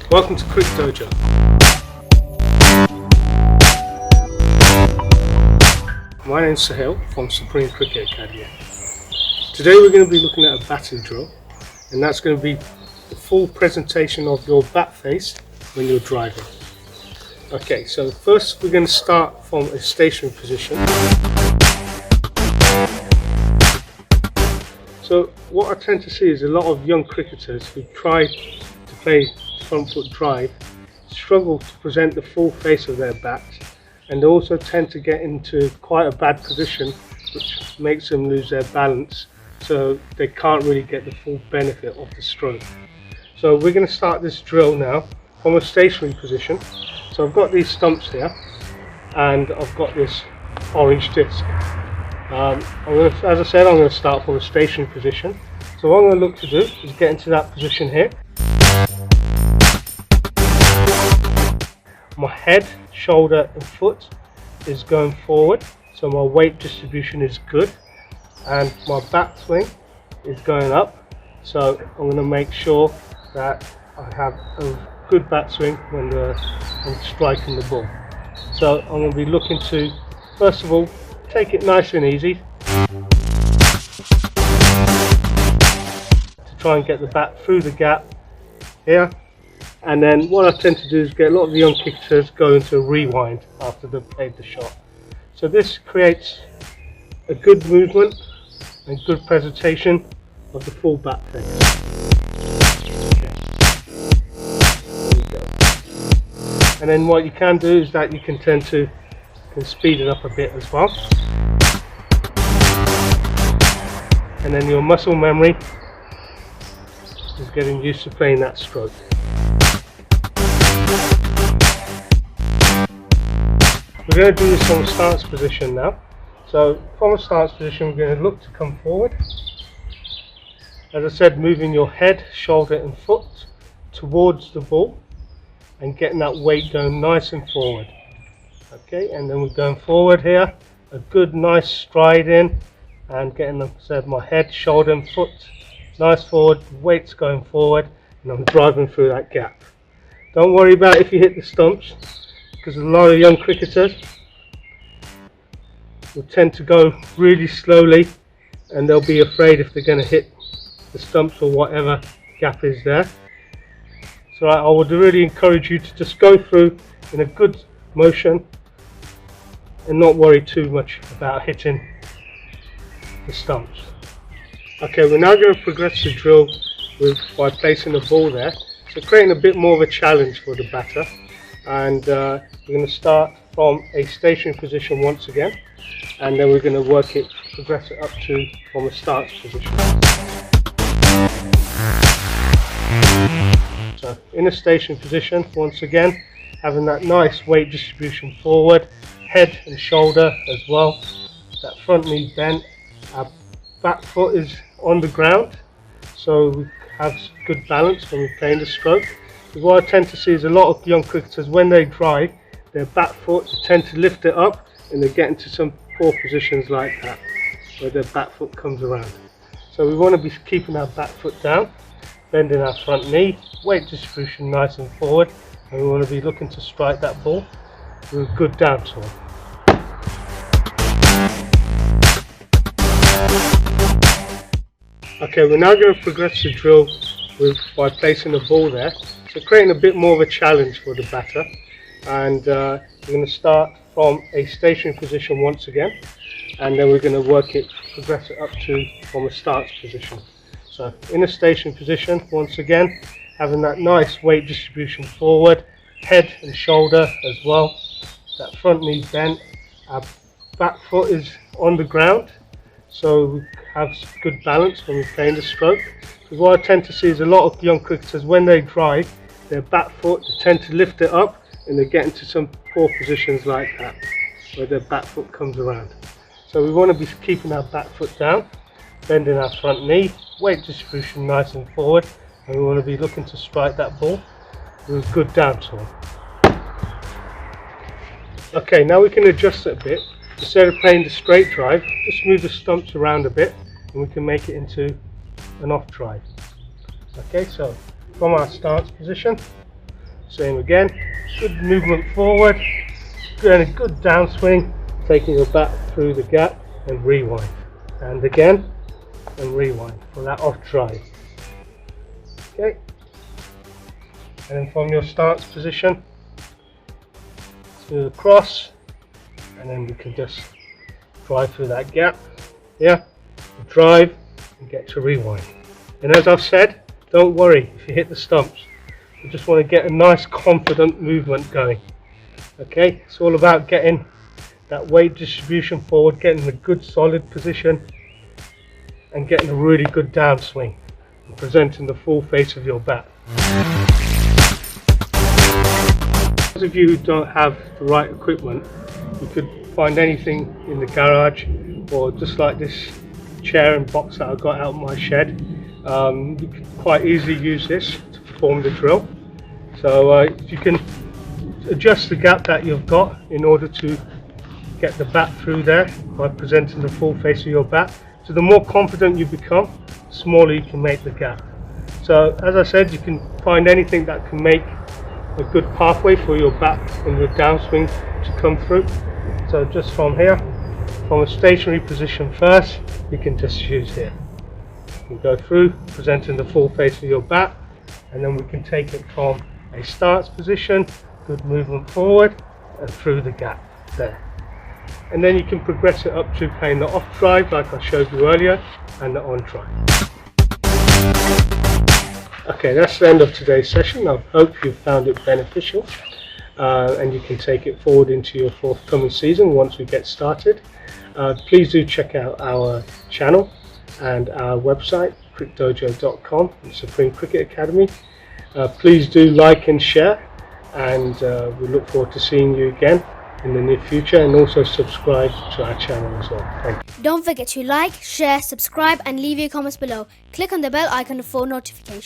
Welcome to CRICDOJO. My name is Sohail from Supreme Cricket Academy. Today we're going to be looking at a batting drill, and that's going to be the full presentation of your bat face when you're driving. Okay, so first we're going to start from a stationary position. So what I tend to see is a lot of young cricketers who try to play front foot drive struggle to present the full face of their bat, and they also tend to get into quite a bad position which makes them lose their balance, so they can't really get the full benefit of the stroke. So we're going to start this drill now from a stationary position. So I've got these stumps here and I've got this orange disc. As I said, I'm going to start from a stationary position. So what I'm going to look to do is get into that position here. My head, shoulder and foot is going forward, so my weight distribution is good, and my bat swing is going up, so I'm going to make sure that I have a good bat swing when I'm striking the ball. So I'm going to be looking to, first of all, take it nice and easy to try and get the bat through the gap here. And then what I tend to do is get a lot of the young cricketers go into a rewind after they've played the shot. So this creates a good movement and good presentation of the full bat face. Okay. There we go. And then what you can do is that you can speed it up a bit as well. And then your muscle memory is getting used to playing that stroke. We're going to do this from a stance position now. So from a stance position, we're going to look to come forward. As I said, moving your head, shoulder and foot towards the ball and getting that weight going nice and forward. Okay, and then we're going forward here, a good nice stride in and getting, like I said, my head, shoulder and foot nice forward, weight's going forward, and I'm driving through that gap. Don't worry about if you hit the stumps, because a lot of young cricketers will tend to go really slowly and they'll be afraid if they're going to hit the stumps or whatever gap is there. So I would really encourage you to just go through in a good motion and not worry too much about hitting the stumps. Okay, we're now going to progress the drill by placing the ball there, so creating a bit more of a challenge for the batter. And we're going to start from a stationary position once again, and then we're going to progress it up to from a stance position. So in a stationary position, once again, having that nice weight distribution forward, head and shoulder as well, that front knee bent, our back foot is on the ground, so we have good balance when we're playing the stroke. Because what I tend to see is a lot of young cricketers, when they drive, their back foot tend to lift it up and they get into some poor positions like that, where their back foot comes around. So we want to be keeping our back foot down, bending our front knee, weight distribution nice and forward, and we want to be looking to strike that ball with a good downswing. Okay, we're now going to progress the drill by placing the ball there, so creating a bit more of a challenge for the batter. And we're going to start from a stationary position once again, and then we're going to progress it up to from a stance position. So in a stationary position, once again, having that nice weight distribution forward, head and shoulder as well, that front knee bent, our back foot is on the ground, so we have good balance when we're playing the stroke. Because what I tend to see is a lot of young cricketers, when they drive, their back foot tend to lift it up and they get into some poor positions like that, where their back foot comes around. So we want to be keeping our back foot down, bending our front knee, weight distribution nice and forward, and we want to be looking to strike that ball with a good downswing. Okay, now we can adjust it a bit. Instead of playing the straight drive, just move the stumps around a bit and we can make it into an off drive. Okay, so from our stance position, Same again, good movement forward, and a good downswing, taking your bat through the gap and rewind. And again, and rewind for that off drive. Okay. And then from your stance position, to the cross, and then we can just drive through that gap. Yeah, drive and get to rewind. And as I've said, don't worry if you hit the stumps. You just want to get a nice confident movement going. Okay, it's all about getting that weight distribution forward, getting a good solid position and getting a really good downswing and presenting the full face of your bat. Those of you who don't have the right equipment, you could find anything in the garage, or just like this chair and box that I got out of my shed. You can quite easily use this to perform the drill. So you can adjust the gap that you've got in order to get the bat through there by presenting the full face of your bat. So the more confident you become, the smaller you can make the gap. So as I said, you can find anything that can make a good pathway for your bat and your downswing to come through. So just from here, from a stationary position first, you can just use here. You can go through, presenting the full face of your bat, and then we can take it from a stance position, good movement forward, and through the gap there. And then you can progress it up to playing the off drive like I showed you earlier, and the on drive. Okay, that's the end of today's session. I hope you found it beneficial, and you can take it forward into your forthcoming season once we get started. Please do check out our channel and our website, CRICDOJO.com, the Supreme Cricket Academy. Please do like and share, and we look forward to seeing you again in the near future, and also subscribe to our channel as well. Thank you. Don't forget to like, share, subscribe and leave your comments below. Click on the bell icon for notifications.